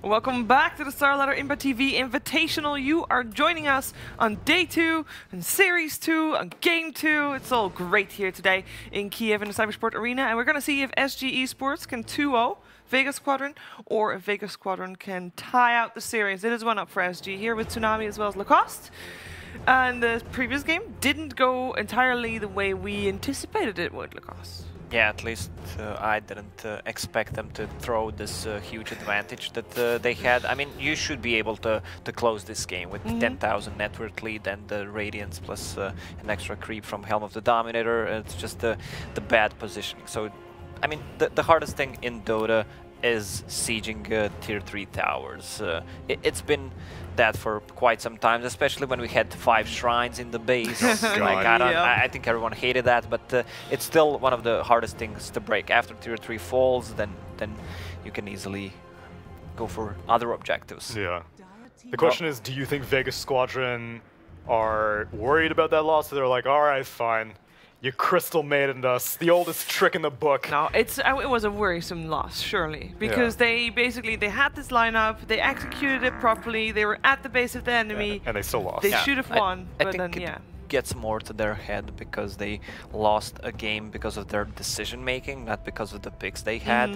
Welcome back to the Starladder ImbaTV Invitational. You are joining us on Day 2, and Series 2, on Game 2. It's all great here today in Kiev in the Cybersport Arena. And we're going to see if SG Esports can 2-0 Vega Squadron, or if Vega Squadron can tie out the series. It is 1-up for SG here with Tsunami as well as Lacoste. And the previous game didn't go entirely the way we anticipated it would, Lacoste. Yeah, at least I didn't expect them to throw this huge advantage that they had. I mean, you should be able to close this game with 10,000 network lead and the Radiance plus an extra creep from Helm of the Dominator. It's just the bad positioning. So, I mean, the hardest thing in Dota is sieging tier 3 towers. It's been that for quite some time, especially when we had 5 shrines in the base. I think everyone hated that, but it's still one of the hardest things to break. After tier 3 falls, then you can easily go for other objectives. Yeah. The question is, do you think Vega Squadron are worried about that loss? So they're like, all right, fine. You crystal maidened us, the oldest trick in the book. No, it was a worrisome loss, surely, because they had this lineup, they executed it properly, they were at the base of the enemy, and they still lost. They should have won, I but think then it gets more to their head because they lost a game because of their decision making, not because of the picks they had.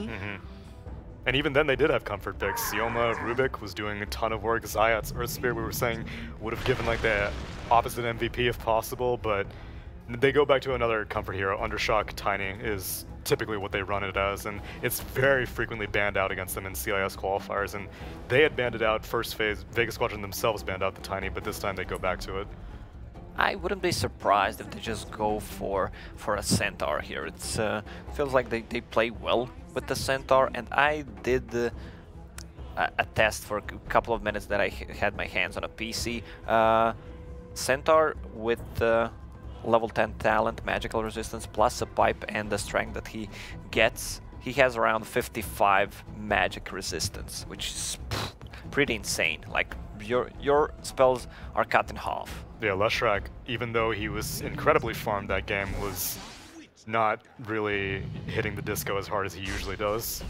And even then, they did have comfort picks. Sioma, Rubik was doing a ton of work. Zayat's Earthspear, we were saying, would have given like the opposite MVP if possible, but they go back to another comfort hero. Undershock Tiny is typically what they run it as, and it's very frequently banned out against them in CIS qualifiers, and they had banned it out first phase. Vega Squadron themselves banned out the Tiny, but this time they go back to it. I wouldn't be surprised if they just go for a Centaur here. It feels like they play well with the Centaur, and I did a test for a couple of minutes that I had my hands on a PC. Centaur with level 10 talent, magical resistance, plus a pipe and the strength that he gets. He has around 55 magic resistance, which is pretty insane. Like, your spells are cut in half. Yeah, Leshrac, even though he was incredibly farmed that game, was not really hitting the disco as hard as he usually does.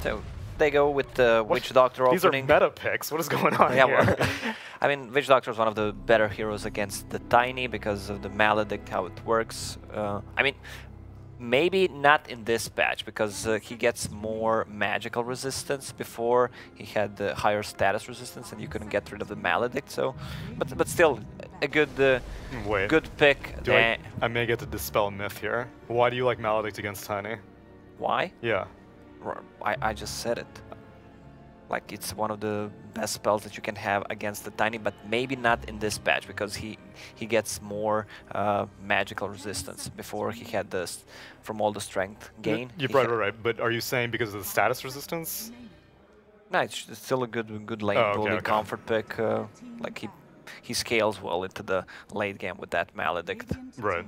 So they go with the Witch Doctor opening. These are meta picks. What is going on here? Well, I mean, Witch Doctor is one of the better heroes against the Tiny because of the Maledict, how it works. I mean, maybe not in this patch because he gets more magical resistance. Before he had the higher status resistance and you couldn't get rid of the Maledict. So, but still a good good pick. I may get to dispel a myth here. Why do you like Maledict against Tiny? Why? Yeah. I just said it. Like, it's one of the best spells that you can have against the Tiny, but maybe not in this patch because he gets more magical resistance. Before he had this from all the strength gain. You're right. But are you saying because of the status resistance? No, it's still a good lane bully comfort pick. Like he scales well into the late game with that Maledict. Right.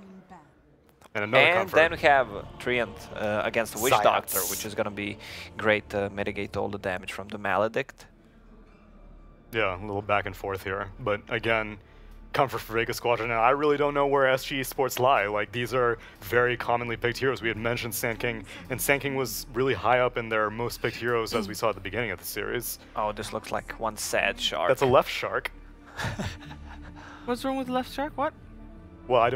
And then we have Treant against the Witch Doctor, which is going to be great to mitigate all the damage from the Maledict. Yeah, a little back and forth here. But again, comfort for Vega Squadron, and I really don't know where SG Esports lie. Like, these are very commonly picked heroes. We had mentioned Sand King, and Sand King was really high up in their most picked heroes as we saw at the beginning of the series. Oh, this looks like one sad shark. That's a left shark. What's wrong with the left shark? What? Well, I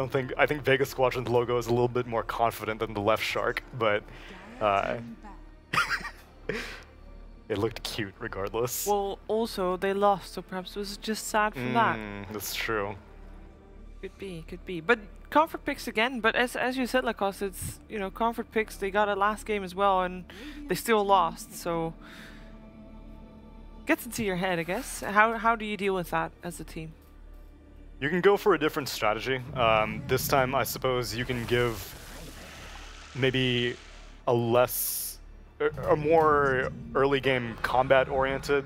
think Vega Squadron's logo is a little bit more confident than the left shark, but it looked cute regardless. Well, also they lost, so perhaps it was just sad for that. That's true. Could be. But comfort picks again. But as you said, Lacoste, it's comfort picks. They got a last game as well, and they still lost. So gets into your head, I guess. How do you deal with that as a team? You can go for a different strategy. This time, I suppose you can give maybe a more early game combat-oriented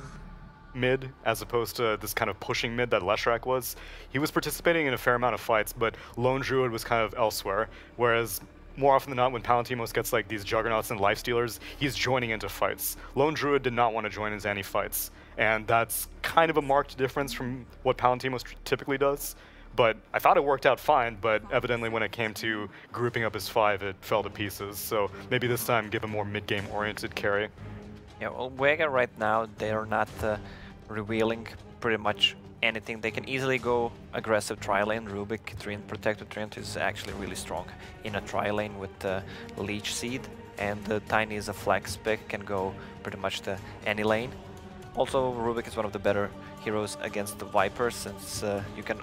mid, as opposed to this kind of pushing mid that Leshrac was. He was participating in a fair amount of fights, but Lone Druid was kind of elsewhere, whereas more often than not, when Palantimos gets like these Juggernauts and Lifestealers, he's joining into fights. Lone Druid did not want to join into any fights, and that's kind of a marked difference from what Palantimos typically does. But I thought it worked out fine, but evidently when it came to grouping up his 5, it fell to pieces. So maybe this time give a more mid-game oriented carry. Yeah, well, Vega right now, they're not revealing pretty much anything. They can easily go aggressive tri-lane. Rubik, Treant, Protected Treant is actually really strong in a tri-lane with Leech Seed, and Tiny is a flex pick, can go pretty much to any lane. Also, Rubik is one of the better heroes against the Viper, since you can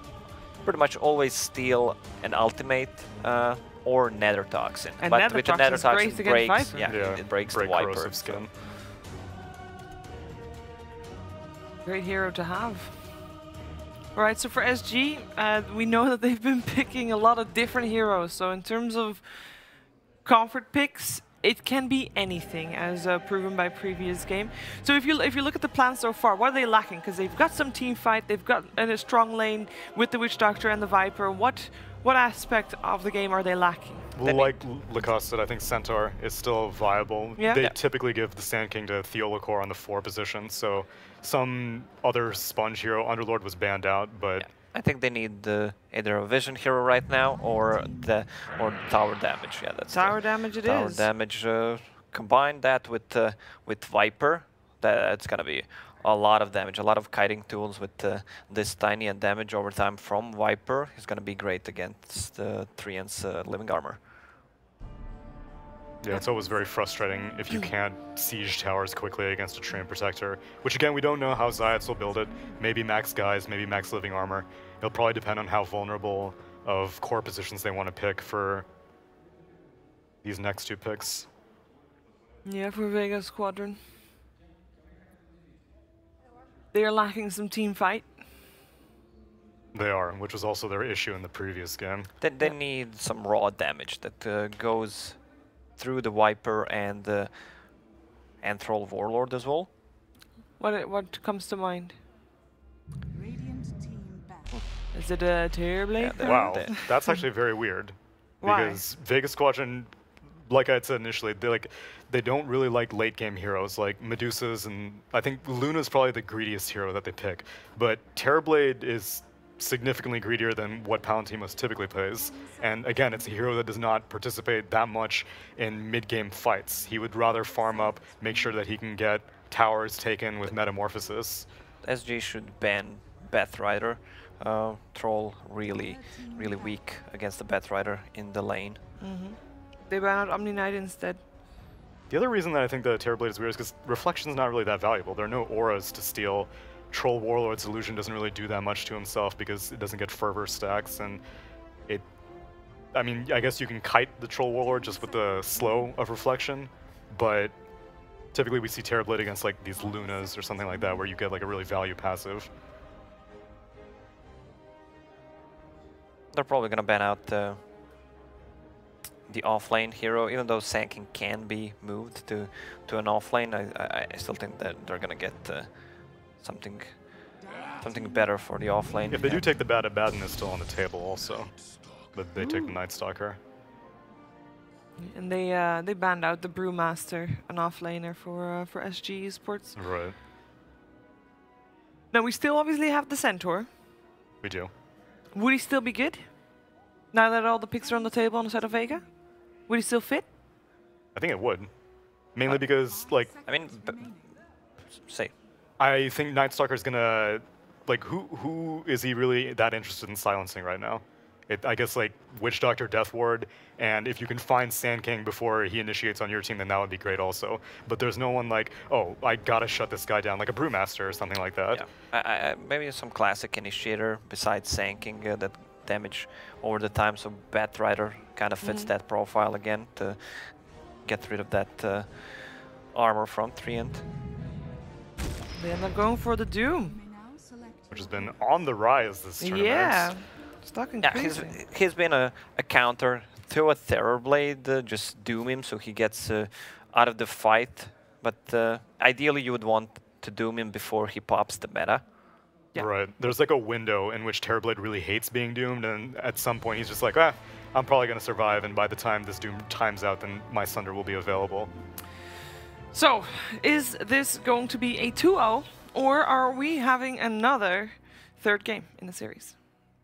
pretty much always steal an ultimate or Nether Toxin. And but Nether with the Nether Toxin's Toxin great breaks, against Viper. yeah, it breaks the break Viper. corrosive skin. Great hero to have. Alright, so for SG, we know that they've been picking a lot of different heroes. So in terms of comfort picks, it can be anything, as proven by previous game. So if you look at the plan so far, what are they lacking? Because they've got some team fight, they've got a strong lane with the Witch Doctor and the Viper. What aspect of the game are they lacking? Well, like Lacoste said, I think Centaur is still viable. Yeah. They typically give the Sand King to Theolacor on the 4 position, so some other sponge hero, Underlord was banned out, but... Yeah. I think they need either a Vision hero right now or tower damage. Yeah, that's Tower damage it tower is. damage. Combine that with Viper, that's gonna be a lot of damage. A lot of kiting tools with this Tiny, and damage over time from Viper is gonna be great against Treant's Living Armor. Yeah, it's always very frustrating if you can't siege towers quickly against a Treant Protector, which again, we don't know how Zayats will build it. Maybe max guys, maybe max living armor. It'll probably depend on how vulnerable of core positions they want to pick for these next 2 picks. Yeah, for Vega Squadron. They are lacking some team fight. They are, which was also their issue in the previous game. They need some raw damage that goes through the Viper and Troll Warlord as well. What comes to mind? Radiant team back. Is it a Terrorblade? Yeah, Wow, they- that's actually very weird. Why? Because Vega Squadron, like I had said initially, they don't really like late game heroes like Medusas, and I think Luna's probably the greediest hero that they pick. But Terrorblade is significantly greedier than what Palantimos typically plays. And again, it's a hero that does not participate that much in mid-game fights. He would rather farm up, make sure that he can get towers taken with Metamorphosis. SG should ban Batrider. Troll really weak against the Batrider in the lane. They ban out Omni Knight instead. The other reason that I think the Terrorblade is weird is because Reflection's not really that valuable. There are no auras to steal. Troll Warlord's illusion doesn't really do that much to himself because it doesn't get fervor stacks, and I mean, I guess you can kite the Troll Warlord just with the slow of Reflection, but typically we see Terrorblade against like these Lunas or something like that where you get like a really value passive. They're probably gonna ban out the offlane hero, even though Sand King can be moved to an offlane. I still think that they're gonna get something better for the offlane. If they do take the Abaddon is still on the table also, but they take the Night Stalker. And they banned out the Brewmaster, an offlaner for SG Esports. Right, Now we still obviously have the Centaur. we do. Would he still be good? Now that all the picks are on the table on the side of Vega? Would he still fit? I think it would. Mainly because, like, I mean, say. I think Night Stalker's gonna, like, who is he really that interested in silencing right now? I guess, like, Witch Doctor, Death Ward, and if you can find Sand King before he initiates on your team, then that would be great also. But there's no one like, oh, I gotta shut this guy down, like a Brewmaster or something like that. Yeah, maybe some classic initiator besides Sand King that damage over the time, so Batrider kind of fits that profile again to get rid of that armor from Treant. They end up going for the Doom. Which has been on the rise this tournament. Yeah. Stuck in Yeah, he's been a counter to a Terrorblade, just doom him so he gets out of the fight. But ideally you would want to doom him before he pops the meta. Yeah. Right. There's like a window in which Terrorblade really hates being doomed, and at some point he's just like, ah, I'm probably going to survive, and by the time this doom times out, then my Sunder will be available. So, is this going to be a 2-0, or are we having another third game in the series?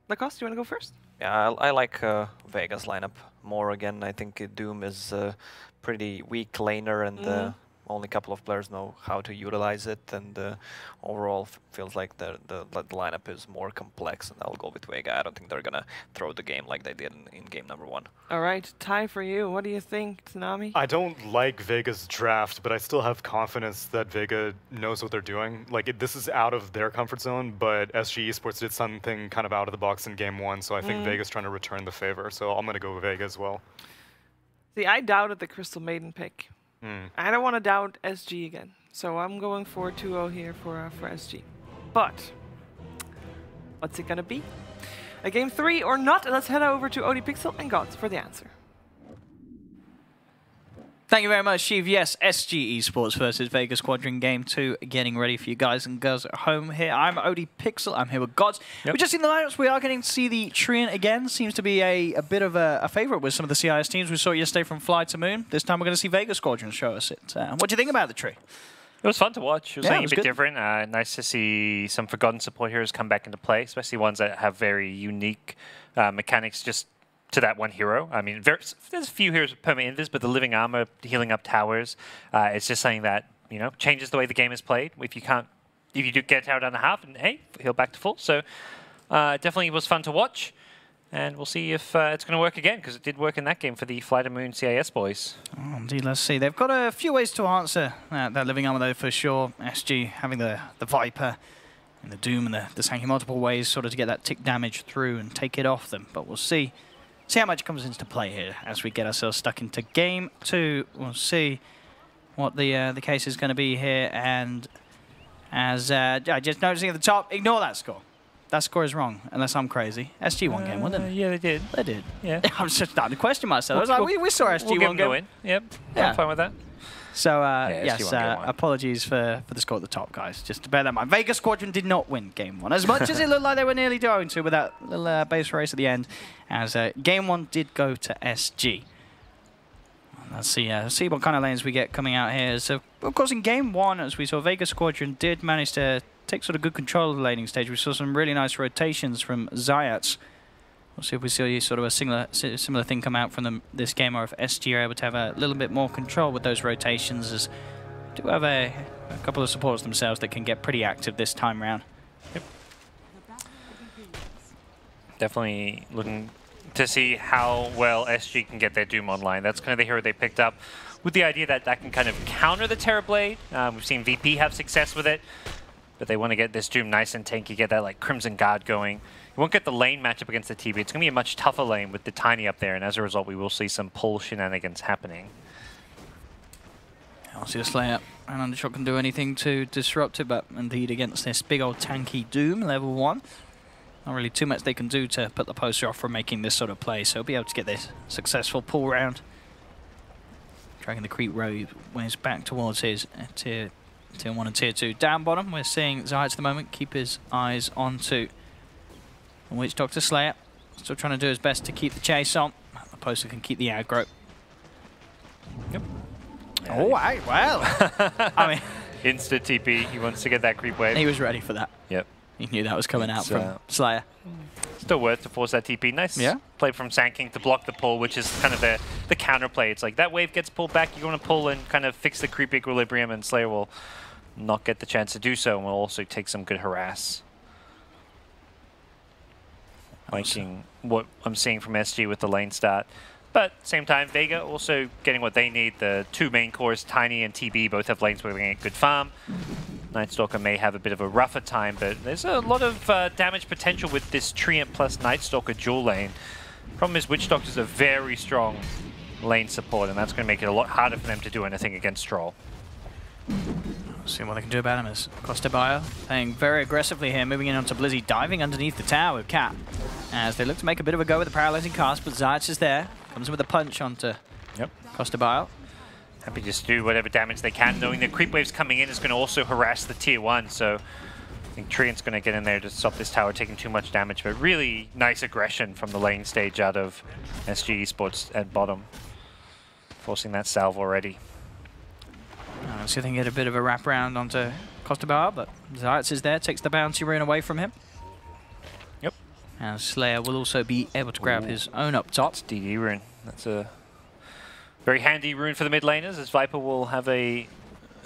Lacoste, you want to go first? Yeah, I like Vega's lineup more again. I think Doom is a pretty weak laner, and only a couple of players know how to utilize it, and overall feels like the lineup is more complex, and I'll go with Vega. I don't think they're gonna throw the game like they did in game number 1. All right, Ty, for you, what do you think, Tsunami? I don't like Vega's draft, but I still have confidence that Vega knows what they're doing. Like, this is out of their comfort zone, but SG Esports did something kind of out of the box in game 1, so I think Vega's trying to return the favor. So I'm going to go with Vega as well. See, I doubted the Crystal Maiden pick. I don't want to doubt SG again, so I'm going for 2-0 here for SG. But what's it gonna be? A game 3 or not? Let's head over to ODPixel and Gods for the answer. Thank you very much, Shiv. Yes, SG Esports versus Vega Squadron Game 2 getting ready for you guys and girls at home here. I'm ODPixel. I'm here with Gods. We've just seen the lineups. We are getting to see the Treant again. Seems to be a bit of a favourite with some of the CIS teams. We saw it yesterday from Fly to Moon. This time we're going to see Vega Squadron show us it. What do you think about the tree? It was fun to watch. It was something a bit good. different. Nice to see some forgotten support heroes come back into play, especially ones that have very unique mechanics just to that one hero. I mean, there's a few heroes with permanent invis, but the living armor, healing up towers, it's just something that, you know, changes the way the game is played. If you do get a tower down the half, and hey, heal back to full. So definitely was fun to watch. And we'll see if it's going to work again, because it did work in that game for the Fly to Moon CIS boys. Oh, indeed, let's see. They've got a few ways to answer that living armor, though, for sure. SG having the Viper and the Doom and the Sankey multiple ways sort of to get that tick damage through and take it off them. But we'll see how much comes into play here as we get ourselves stuck into game 2. We'll see what the case is going to be here. And as just noticing at the top, ignore that score. That score is wrong, unless I'm crazy. SG won game 1, didn't they? Yeah, they did. They did. Yeah. I was just starting to question myself. I was like, we saw SG we'll won game. win. Yep. Yeah. I'm fine with that. So, SG yes, won game 1. apologies for the score at the top, guys. Just to bear that in mind. Vega Squadron did not win game 1, as much as it looked like they were nearly going to with that little base race at the end, as game 1 did go to SG. Let's see what kind of lanes we get coming out here. So, of course, in game 1, as we saw, Vega Squadron did manage to take sort of good control of the laning stage. We saw some really nice rotations from Zayats. We'll see if we see sort of a similar thing come out from this game, or if SG are able to have a little bit more control with those rotations, as do have a couple of supports themselves that can get pretty active this time round. Yep. Definitely looking to see how well SG can get their Doom online. That's kind of the hero they picked up, with the idea that that can kind of counter the Terrorblade. We've seen VP have success with it, but they want to get this Doom nice and tanky, get that like Crimson Guard going. You won't get the lane matchup against the TB. It's going to be a much tougher lane with the Tiny up there, and as a result, we will see some pull shenanigans happening. I'll see the Slayer and Undershot can do anything to disrupt it, but indeed against this big old tanky Doom, level 1, not really too much they can do to put the poster off from making this sort of play, so he'll be able to get this successful pull round. Dragging the creep row ways back towards his tier 1 and tier 2. Down bottom, we're seeing Zayats at the moment keep his eyes onto Witch Doctor Slayer. Still trying to do his best to keep the chase on. The poster can keep the aggro. Yep. Oh, well. I mean, Instant TP. He wants to get that creep wave. he was ready for that. Yep. He knew that was coming out from Slayer. Still worth to force that TP. Nice play from Sandking to block the pull, which is kind of the counter play. It's like that wave gets pulled back, you're going to pull and kind of fix the creep equilibrium, and Slayer will not get the chance to do so, and will also take some good harass. Liking what I'm seeing from SG with the lane start. But at the same time, Vega also getting what they need. The two main cores, Tiny and TB, both have lanes where they can get good farm. Nightstalker may have a bit of a rougher time, but there's a lot of damage potential with this Treant plus Nightstalker dual lane. Problem is, Witch Doctor's a very strong lane support, and that's going to make it a lot harder for them to do anything against Troll. See what they can do about him as Costa Bio playing very aggressively here, moving in onto Blizzy, diving underneath the tower with Cat, as they look to make a bit of a go with the paralyzing cast, but Zayats is there, comes with a punch onto Costa Bio. Happy to just do whatever damage they can, knowing the creep waves coming in is going to also harass the tier 1, so I think Treant's going to get in there to stop this tower taking too much damage, but really nice aggression from the lane stage out of SG Esports at bottom, forcing that salve already. So I think get a bit of a wraparound onto Costa Bar, but Zayats is there, takes the bounty rune away from him. Yep. And Slayer will also be able to grab his own up top. DD rune. That's a very handy rune for the mid laners, as Viper will have a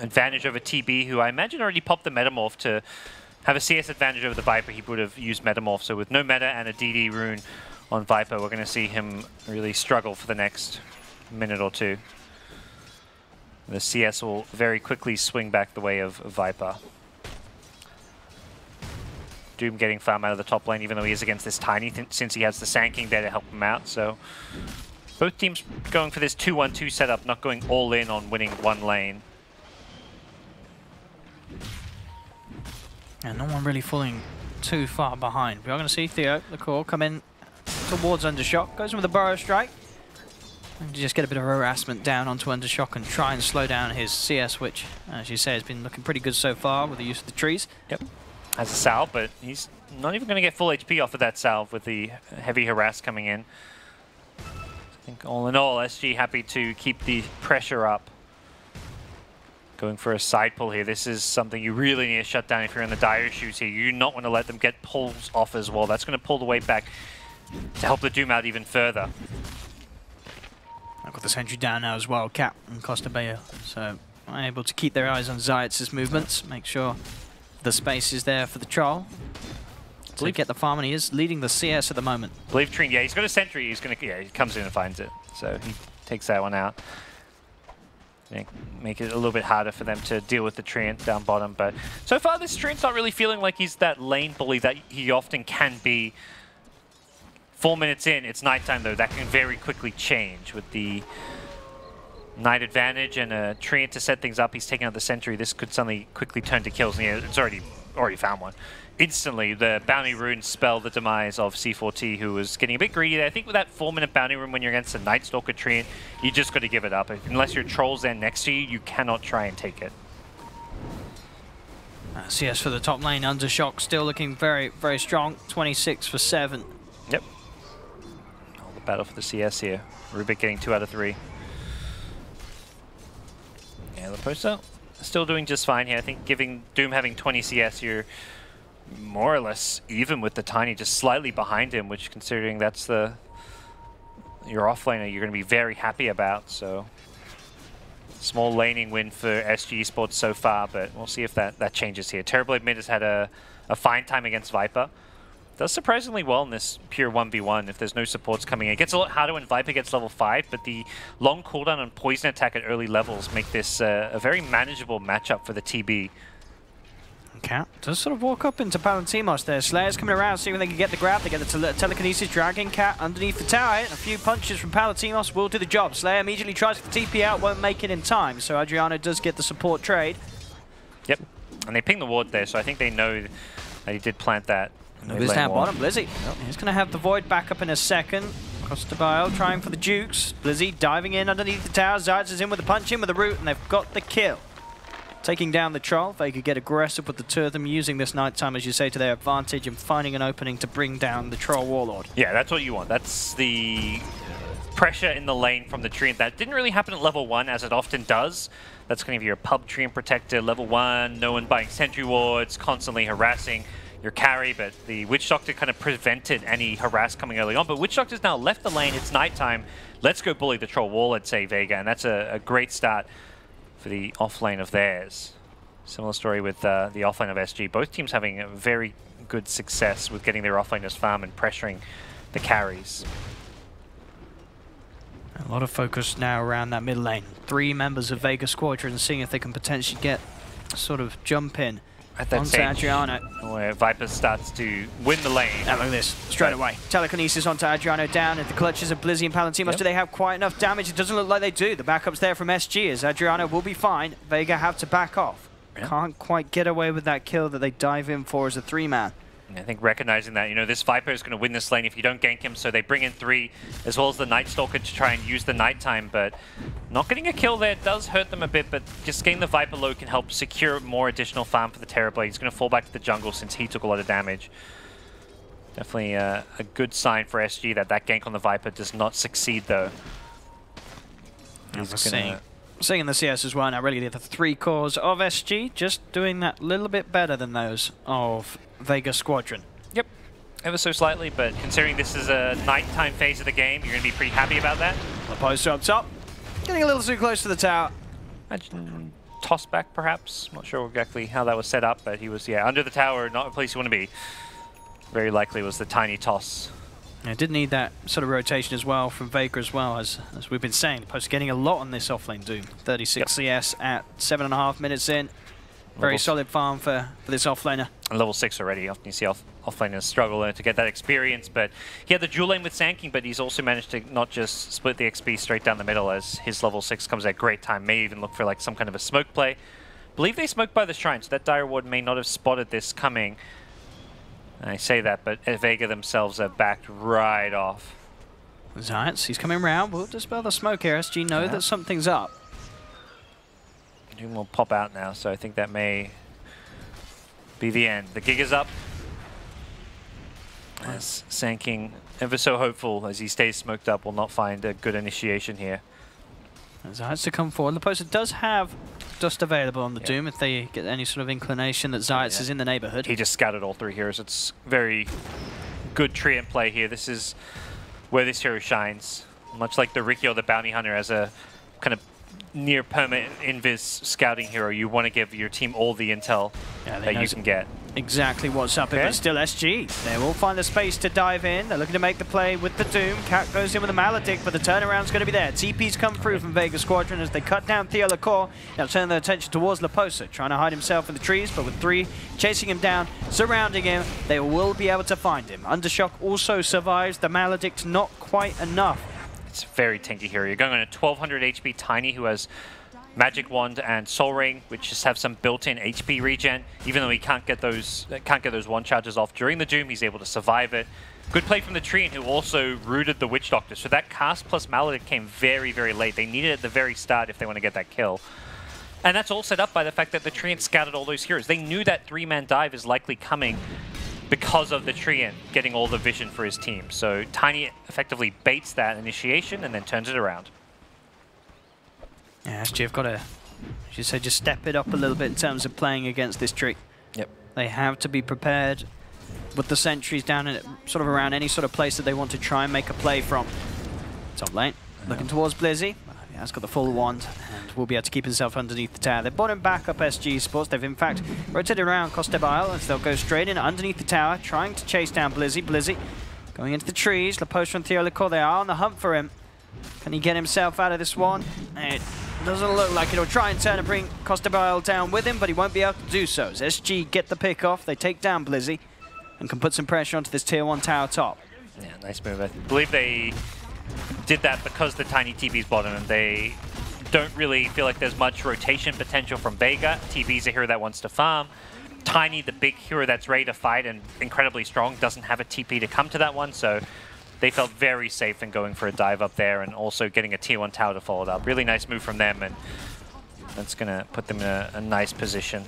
advantage over TB, who I imagine already popped the Metamorph to have a CS advantage over the Viper. He would have used Metamorph, so with no meta and a DD rune on Viper, we're going to see him really struggle for the next minute or two. The CS will very quickly swing back the way of Viper. Doom getting farm out of the top lane, even though he is against this Tiny, since he has the Sand King there to help him out. So both teams going for this 2-1-2 setup, not going all in on winning one lane. And no one really falling too far behind. We are going to see Theo, the core, come in towards Undershock. Goes in with a Burrow Strike. And just get a bit of harassment down onto Undershock and try and slow down his CS, which, as you say, has been looking pretty good so far with the use of the trees. Yep. Has a salve, but he's not even going to get full HP off of that salve with the heavy harass coming in. I think all in all, SG happy to keep the pressure up. Going for a side pull here. This is something you really need to shut down if you're in the dire shoes here. You do not want to let them get pulls off as well. That's going to pull the weight back to help the Doom out even further. I've got the sentry down now as well, Cap and Costa Bayo. So able to keep their eyes on Zayt's movements, make sure the space is there for the Troll to get the farm, and he is leading the CS at the moment. Believe Trine, yeah, he's got a sentry. He's going to, yeah, he comes in and finds it. So he takes that one out. Make it a little bit harder for them to deal with the Treant down bottom. But so far, this Treant's not really feeling like he's that lane bully that he often can be. 4 minutes in, it's nighttime though. That can very quickly change with the night advantage and a Treant to set things up. He's taking out the sentry. This could suddenly quickly turn to kills. And yeah, it's already found one. Instantly, the bounty rune spell the demise of C4T, who was getting a bit greedy there. I think with that 4-minute bounty rune when you're against a Night Stalker Treant, you just got to give it up. Unless your Troll's there next to you, you cannot try and take it. CS for the top lane. Undershock still looking very, very strong. 26 for 7. Yep. All the battle for the CS here. Rubik getting 2 out of 3. Yeah, the poster still doing just fine here. I think giving Doom having 20 CS, you're more or less even with the Tiny, just slightly behind him, which considering that's your offlaner, you're going to be very happy about. So small laning win for SG Esports so far, but we'll see if that changes here. Terrorblade mid has had a fine time against Viper. Does surprisingly well in this pure 1v1 if there's no supports coming in. It gets a lot harder when Viper gets level 5, but the long cooldown on poison attack at early levels make this a very manageable matchup for the TB. Cat does sort of walk up into Palantimos there. Slayer's coming around, seeing if they can get the grab. They get the telekinesis, dragging Cat underneath the tower. And a few punches from Palantimos will do the job. Slayer immediately tries to TP out, won't make it in time. So Adriano does get the support trade. Yep, and they ping the ward there, so I think they know that he did plant that. Blizz down bottom, Blizzy. Yep. He's going to have the Void back up in a second. Costabile trying for the Dukes. Blizzy diving in underneath the tower. Zayt's is in with the punch, in with the root, and they've got the kill. Taking down the Troll, they could get aggressive with the two of them, using this nighttime, as you say, to their advantage and finding an opening to bring down the Troll Warlord. Yeah, that's what you want. That's the pressure in the lane from the Treant. That didn't really happen at level 1, as it often does. That's going to be your pub Treant protector, level 1, no one buying sentry wards, constantly harassing your carry, but the Witch Doctor kind of prevented any harass coming early on. But Witch Doctor's now left the lane, it's nighttime. Let's go bully the Troll Warlord, say Vega, and that's a great start for the offlane of theirs. Similar story with the offlane of SG. Both teams having a very good success with getting their offlaners farm and pressuring the carries. A lot of focus now around that mid lane. 3 members of Vega Squadron seeing if they can potentially get sort of jump in at that onto stage Adriano. Where Viper starts to win the lane. Now look at this, straight away. Telekinesis onto Adriano down at the clutches of Blizzy and Palantimos. Yep. Do they have quite enough damage? It doesn't look like they do. The backup's there from SG as Adriano will be fine. Vega have to back off. Yep. Can't quite get away with that kill that they dive in for as a 3-man. I think recognizing that, you know, this Viper is going to win this lane if you don't gank him, so they bring in 3 as well as the Night Stalker to try and use the nighttime, but not getting a kill there does hurt them a bit, but just getting the Viper low can help secure more additional farm for the Terrorblade. He's going to fall back to the jungle since he took a lot of damage. Definitely a good sign for SG that gank on the Viper does not succeed, though. Seeing the CS as well now, really the 3 cores of SG, just doing that little bit better than those of Vega Squadron. Yep, ever so slightly, but considering this is a nighttime phase of the game, you're going to be pretty happy about that. The post up top, getting a little too close to the tower. Imagine toss back, perhaps. Not sure exactly how that was set up, but he was, yeah, under the tower, not a place you want to be. Very likely was the tiny toss. Yeah, did need that sort of rotation as well from Vega as well, as we've been saying. Post getting a lot on this offlane Doom. 36 CS at 7.5 minutes in. Very solid farm for this offlaner. And level 6 already. Often you see offlaners struggle to get that experience, but he had the dual lane with Sanking, but he's also managed to not just split the XP straight down the middle as his level 6 comes at great time. May even look for like some kind of a smoke play. Believe they smoked by the shrine, so that Dire Ward may not have spotted this coming. I say that, but Vega themselves are backed right off. Zayats, he's coming around. We'll dispel the smoke here. SG know that something's up. Doom will pop out now, so I think that may be the end. The gig is up. As Sanking, ever so hopeful as he stays smoked up, will not find a good initiation here. Zayats to come forward. The poster does have dust available on the Doom if they get any sort of inclination that Zayats is in the neighborhood. He just scouted all 3 heroes. It's very good treant play here. This is where this hero shines. Much like the Rikyo, the Bounty Hunter, as a kind of near permanent invis scouting hero, you want to give your team all the intel that you can get. Exactly what's up, but still SG. They will find the space to dive in. They're looking to make the play with the Doom. Cat goes in with the Maledict, but the turnaround's going to be there. TP's come through from Vega Squadron as they cut down Theo Lecor. Now turn their attention towards Leposa, trying to hide himself in the trees, but with 3 chasing him down, surrounding him, they will be able to find him. Undershock also survives. The Maledict not quite enough. It's very tanky here. You're going on a 1200 HP Tiny, who has Magic Wand and Soul Ring, which just have some built-in HP regen. Even though he can't get those one charges off during the Doom, he's able to survive it. Good play from the Treant, who also rooted the Witch Doctor. So that cast plus Maledict came very, very late. They need it at the very start if they want to get that kill. And that's all set up by the fact that the Treant scouted all those heroes. They knew that 3-man dive is likely coming because of the Treant getting all the vision for his team. So Tiny effectively baits that initiation and then turns it around. Yeah, SG have got to, as you say, just step it up a little bit in terms of playing against this trick. Yep. They have to be prepared with the sentries down in sort of around any sort of place that they want to try and make a play from. Top lane, looking towards Blizzy. He has got the full wand and will be able to keep himself underneath the tower. They've brought him back up SG Sports. They've in fact rotated around Costebile as they'll go straight in underneath the tower, trying to chase down Blizzy. Blizzy going into the trees. Leposa and Theo Lecor, they are on the hunt for him. Can he get himself out of this one? It doesn't look like it. He'll try and turn and bring Costebile down with him, but he won't be able to do so. As SG get the pick off, they take down Blizzy and can put some pressure onto this tier 1 tower top. Yeah, nice move. I believe they did that because the Tiny TP's bottom and they don't really feel like there's much rotation potential from Vega. TP's a hero that wants to farm. Tiny, the big hero that's ready to fight and incredibly strong, doesn't have a TP to come to that one, so they felt very safe in going for a dive up there and also getting a tier 1 tower to follow it up. Really nice move from them, and that's going to put them in a nice position.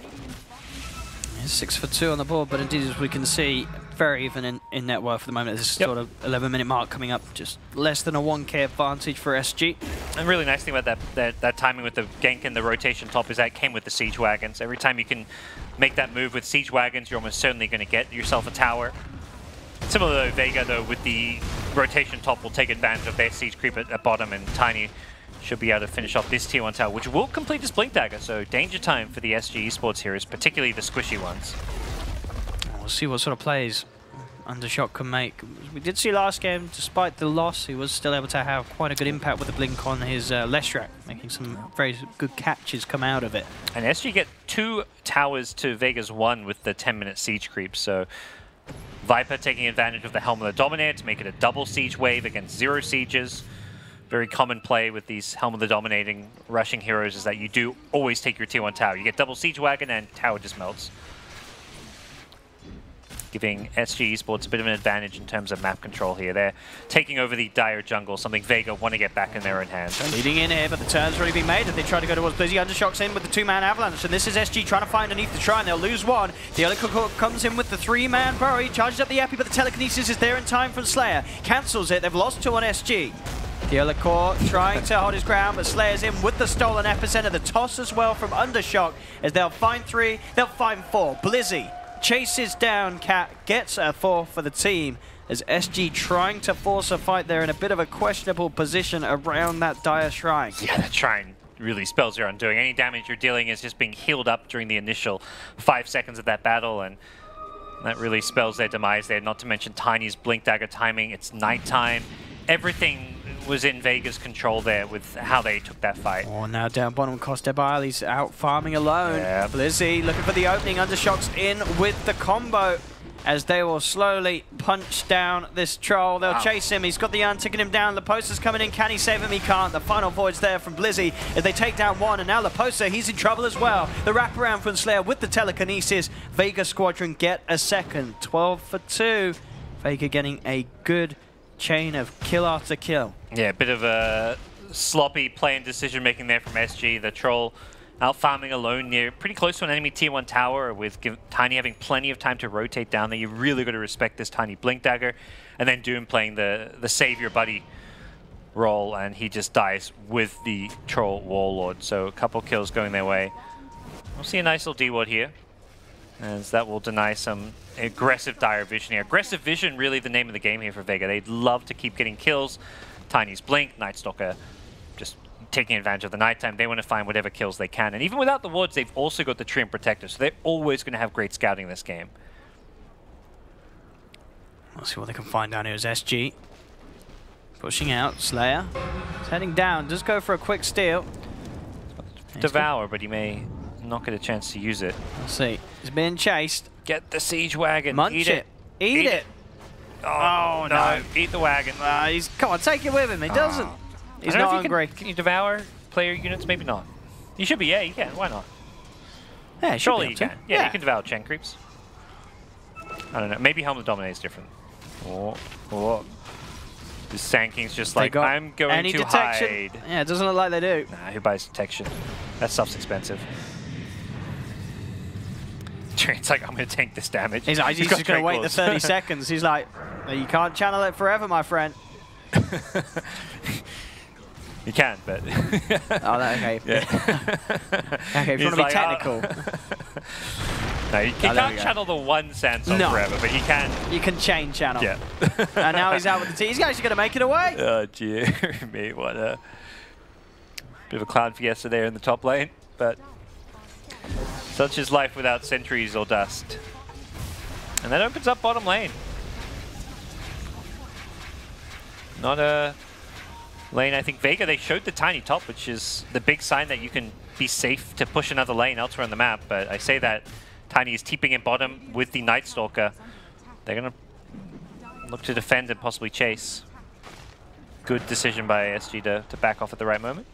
6 for 2 on the board, but indeed, as we can see, very even in net worth at the moment. This is sort of 11-minute mark coming up, just less than a 1k advantage for SG. And really nice thing about that timing with the gank and the rotation top is that it came with the siege wagons. Every time you can make that move with siege wagons, you're almost certainly going to get yourself a tower. Similar to Vega, though, with the rotation top, will take advantage of their siege creep at bottom, and Tiny should be able to finish off this tier 1 tower, which will complete this Blink Dagger. So danger time for the SG Esports heroes, particularly the squishy ones. We'll see what sort of plays Undershock can make. We did see last game, despite the loss, he was still able to have quite a good impact with the blink on his Leshrac, making some very good catches come out of it. And SG get 2 towers to Vega's 1 with the 10-minute siege creep, so Viper taking advantage of the Helm of the Dominator to make it a double siege wave against 0 sieges. Very common play with these Helm of the Dominating rushing heroes is that you do always take your tier 1 tower. You get double siege wagon and tower just melts, giving SG Esports a bit of an advantage in terms of map control here. They're taking over the dire jungle, something Vega want to get back in their own hands. Leading in here, but the turn's already been made as they try to go towards Blizzy. Undershock's in with the 2-man avalanche, and this is SG trying to find underneath the shrine. They'll lose 1. The Electrical comes in with the 3-man burrow. He charges up the Epi, but the telekinesis is there in time from Slayer. Cancels it. They've lost 2 on SG. The Lecor trying to hold his ground, but Slayer's in with the stolen epicenter. The toss as well from Undershock as they'll find 3, they'll find 4. Blizzy chases down Cat, gets a 4 for the team as SG trying to force a fight there in a bit of a questionable position around that dire shrine. Yeah, that shrine really spells your undoing. Any damage you're dealing is just being healed up during the initial 5 seconds of that battle, and that really spells their demise there, not to mention Tiny's Blink Dagger timing. It's nighttime. Everything was in Vega's control there with how they took that fight. Oh, now down bottom, Costebile, he's out farming alone. Yeah. Blizzy looking for the opening, Undershock's in with the combo as they will slowly punch down this troll. They'll chase him, he's got the urn ticking him down. Leposa's coming in, can he save him? He can't. The final void's there from Blizzy as they take down one, and now Leposa, he's in trouble as well. The wraparound from Slayer with the telekinesis. Vega Squadron get a second, 12 for 2. Vega getting a good chain of kill after kill. Yeah, a bit of a sloppy play and decision making there from SG. The troll out farming alone near pretty close to an enemy tier 1 tower with Tiny having plenty of time to rotate down there. You really got to respect this Tiny Blink Dagger. And then Doom playing the save your buddy role, and he just dies with the troll warlord. So a couple kills going their way. We'll see a nice little D-ward here, as that will deny some aggressive dire vision here. Aggressive vision really the name of the game here for Vega. They'd love to keep getting kills. Tiny's Blink, Nightstalker just taking advantage of the nighttime. They want to find whatever kills they can. And even without the wards, they've also got the Tree and Protector, so they're always going to have great scouting this game. Let's see what they can find down here as SG. Pushing out, Slayer. He's heading down, just go for a quick steal. Devour, but he may not get a chance to use it. Let's see, he's being chased. Get the siege wagon. Munch Eat it. Eat it. Oh, no. Eat the wagon. Come on, take it with him. He doesn't. He's not hungry. Can you devour player units? Maybe not. You should be. Yeah, you can. Why not? Yeah, surely you can. Yeah, you can devour chain creeps. I don't know. Maybe Helm of Dominate is different. Oh. The Sanking's just like, I'm going to hide. Yeah, it doesn't look like they do. Nah, who buys detection? That stuff's expensive. It's like, I'm going to tank this damage. He's just going to wait the 30 seconds. He's like, you can't channel it forever, my friend. You can, but... okay. Yeah. Okay, if you want to be technical. No, you can't channel the one Sandstorm forever, but you can... You can chain channel. Yeah. And now he's out with the T. He's actually going to make it away. Oh, dear me. What a... Bit of a cloud fiesta there in the top lane, but... Such is life without sentries or dust. And that opens up bottom lane. Not a lane, I think Vega, they showed the tiny top, which is the big sign that you can be safe to push another lane elsewhere on the map. But I say that Tiny is teeping in bottom with the Nightstalker. They're going to look to defend and possibly chase. Good decision by SG to back off at the right moment.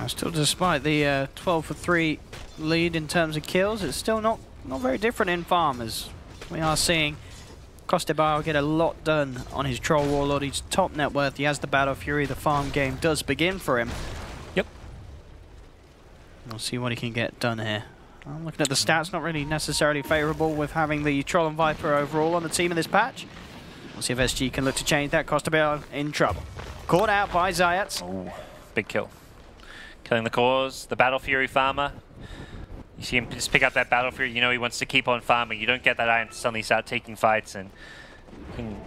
Still, despite the 12 for 3 lead in terms of kills, it's still not very different in farm, as we are seeing Costebile get a lot done on his Troll Warlord. He's top net worth, he has the Battle Fury, the farm game does begin for him. Yep. We'll see what he can get done here. I'm looking at the stats, not really necessarily favourable with having the Troll and Viper overall on the team in this patch. We'll see if SG can look to change that. Costebile in trouble. Caught out by Zayats. Oh, big kill. Killing the cause, the Battle Fury farmer. You see him just pick up that Battle Fury, you know he wants to keep on farming. You don't get that item to suddenly start taking fights, and you can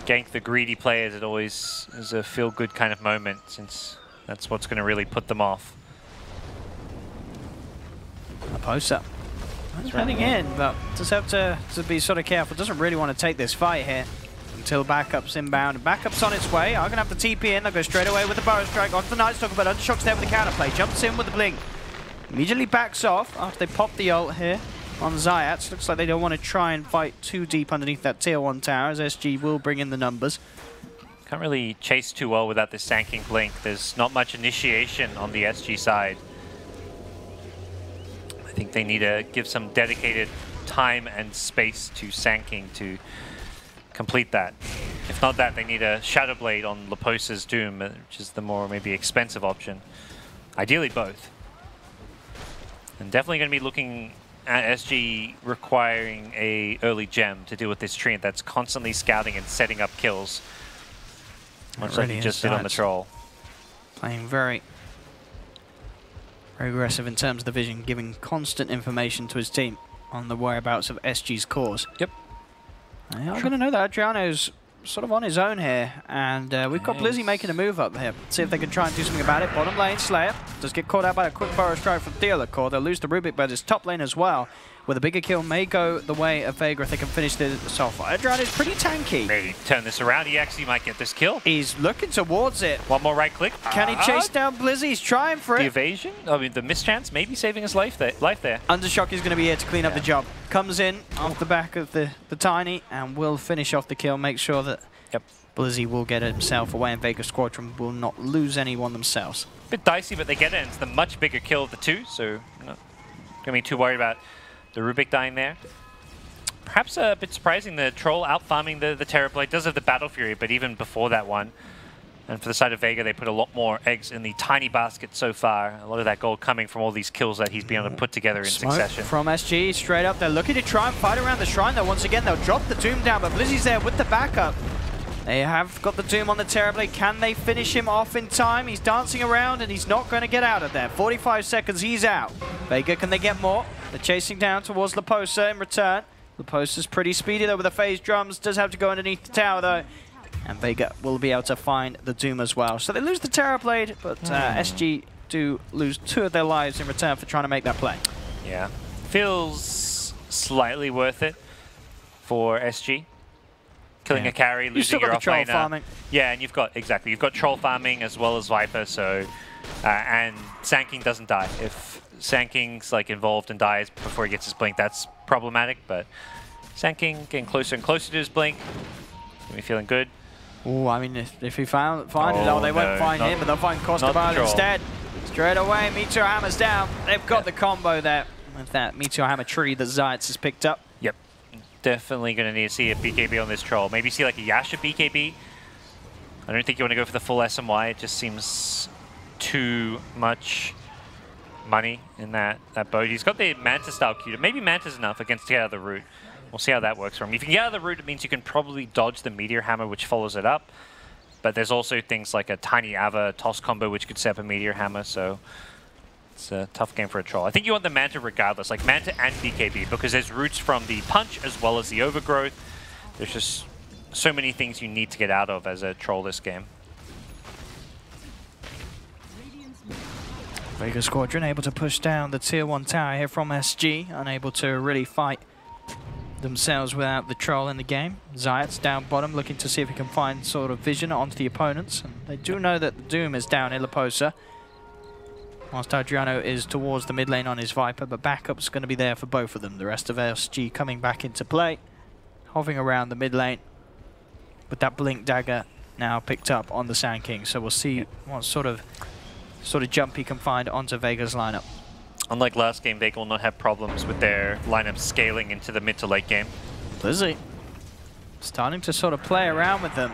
gank the greedy players. It always is a feel-good kind of moment, since that's what's going to really put them off. A post-up. He's heading in, but just have to be sort of careful. Doesn't really want to take this fight here until backup's inbound. Backup's on its way. I'm going to have to TP in. They'll go straight away with the Burrow Strike onto the Nightstalker, but Undershock's there with the counterplay. Jumps in with the Blink. Immediately backs off after they pop the ult here on Zayats. Looks like they don't want to try and fight too deep underneath that tier 1 tower, as SG will bring in the numbers. Can't really chase too well without this Sanking Blink. There's not much initiation on the SG side. I think they need to give some dedicated time and space to Sanking to complete that. If not that, they need a Shadow Blade on Leposa's Doom, which is the more maybe expensive option. Ideally both. And definitely going to be looking at SG requiring a early gem to deal with this Treant that's constantly scouting and setting up kills. Much like he just did on the Troll. Playing very aggressive in terms of the vision, giving constant information to his team on the whereabouts of SG's cores. Yep. They are going to know that Adriano's sort of on his own here, and we've got Blizzy making a move up here. See if they can try and do something about it. Bottom lane, Slayer does get caught out by a quick burrow strike from Theolacor. They'll lose the Rubik, but his top lane as well, with a bigger kill, may go the way of Vega if they can finish this off. Adrian is pretty tanky. Maybe turn this around. He actually might get this kill. He's looking towards it. One more right click. Can he chase down Blizzy? He's trying for The it. evasion? I mean, the mischance, maybe saving his life there. Undershock is going to be here to clean up the job. Comes in off the back of the Tiny and will finish off the kill. Make sure that Blizzy will get himself away and Vega Squadron will not lose anyone themselves. Bit dicey, but they get it. And it's the much bigger kill of the two, so not going to be too worried about the Rubik dying there. Perhaps a bit surprising, the Troll out-farming the Terrorblade. Does have the Battle Fury, but even before that one. And for the side of Vega, they put a lot more eggs in the tiny basket so far. A lot of that gold coming from all these kills that he's been able to put together in succession. From SG, straight up. They're looking to try and fight around the Shrine, though. Once again, they'll drop the Doom down, but Blizzy's there with the backup. They have got the Doom on the Terrorblade. Can they finish him off in time? He's dancing around, and he's not going to get out of there. 45 seconds, he's out. Vega, can they get more? They're chasing down towards Laposa in return. Laposa's pretty speedy, though, with the phase drums. Does have to go underneath the tower, though. And Vega will be able to find the Doom as well. So they lose the Terrorblade, but SG do lose 2 of their lives in return for trying to make that play. Yeah. Feels slightly worth it for SG. Killing a carry, losing your offlaner. Farming. Yeah, and you've got troll farming as well as Viper, so and Sanking doesn't die. If Sanking's like involved and dies before he gets his blink, that's problematic, but Sanking getting closer and closer to his blink. Got me feeling good. Oh, I mean, if he find it, they won't find him, but they'll find Costabile instead. Straight away, Meteor Hammer's down. They've got the combo there with that Meteor Hammer tree that Zayats has picked up. Yep. Definitely going to need to see a BKB on this troll. Maybe see like a Yasha BKB. I don't think you want to go for the full SMY. It just seems too much money in that boat. He's got the Manta style Q. Maybe Manta's enough against to get out of the route. We'll see how that works for him. If you can get out of the route, it means you can probably dodge the Meteor Hammer, which follows it up. But there's also things like a Tiny Ava toss combo, which could set up a Meteor Hammer, so it's a tough game for a troll. I think you want the Manta regardless, like Manta and BKB, because there's roots from the punch as well as the overgrowth. There's just so many things you need to get out of as a troll this game. Vega Squadron able to push down the tier 1 tower here from SG, unable to really fight themselves without the troll in the game. Zayats down bottom, looking to see if he can find sort of vision onto the opponents. And they do know that the Doom is down Ilaposa, whilst Adriano is towards the mid lane on his Viper, but backup's going to be there for both of them. The rest of SG coming back into play, hovering around the mid lane with that Blink Dagger now picked up on the Sand King. So we'll see what sort of jump he can find onto Vega's lineup. Unlike last game, Vega will not have problems with their lineup scaling into the mid to late game. Blizzy starting to sort of play around with them,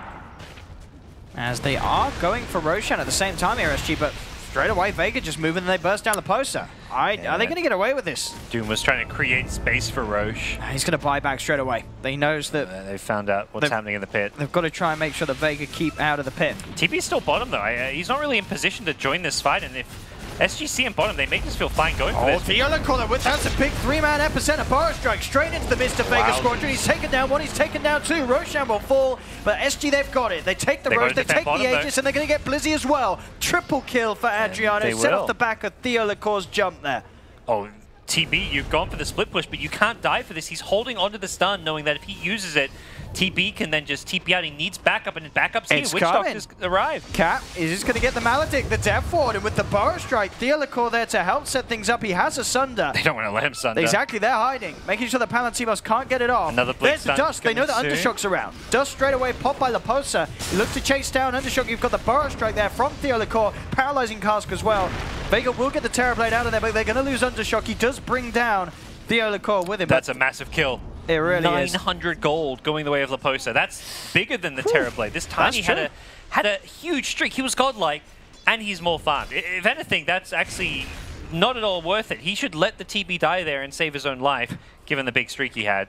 as they are going for Roshan at the same time here, SG, but straight away Vega just moving and they burst down the poster. Are they going to get away with this? Doom was trying to create space for Roche. He's going to buy back straight away. They knows that they found out what's happening in the pit. They've got to try and make sure that Vega keep out of the pit. TP's still bottom though. He's not really in position to join this fight, and if SGC in bottom, they may just feel fine going for this. Theolacor with that's a big 3-man epicenter power strike straight into the midst of Vega Squadron. He's taken down one, he's taken down two. Roshan will fall, but SG, they've got it. They take the Roche, they take the Aegis, and they're going to get Blizzy as well. Triple kill for Adriano, set off the back of Theolacor's jump there. Oh, TB, you've gone for the split push, but you can't die for this. He's holding onto the stun, knowing that if he uses it, TB can then just TP out. He needs backup, and backup's here. Witch Doctor's arrived. Cap is just going to get the Maledict, the Death Ward, and with the Burrow Strike, Theolacor there to help set things up. He has a Sunder. They don't want to let him Sunder. Exactly, they're hiding, making sure that Palantimos can't get it off. Another There's the Dust. They know that Undershock's around. Dust straight away popped by Laposa. He looks to chase down Undershock. You've got the Burrow Strike there from Theolacor, paralyzing Cask as well. Vega will get the Terrorblade out of there, but they're going to lose Undershock. He does bring down Theolacor with him. That's a massive kill. It really 900 gold going the way of Laposa. That's bigger than the Terrorblade. This Tiny had a huge streak. He was godlike, and he's more farmed. If anything, that's actually not at all worth it. He should let the TB die there and save his own life, given the big streak he had.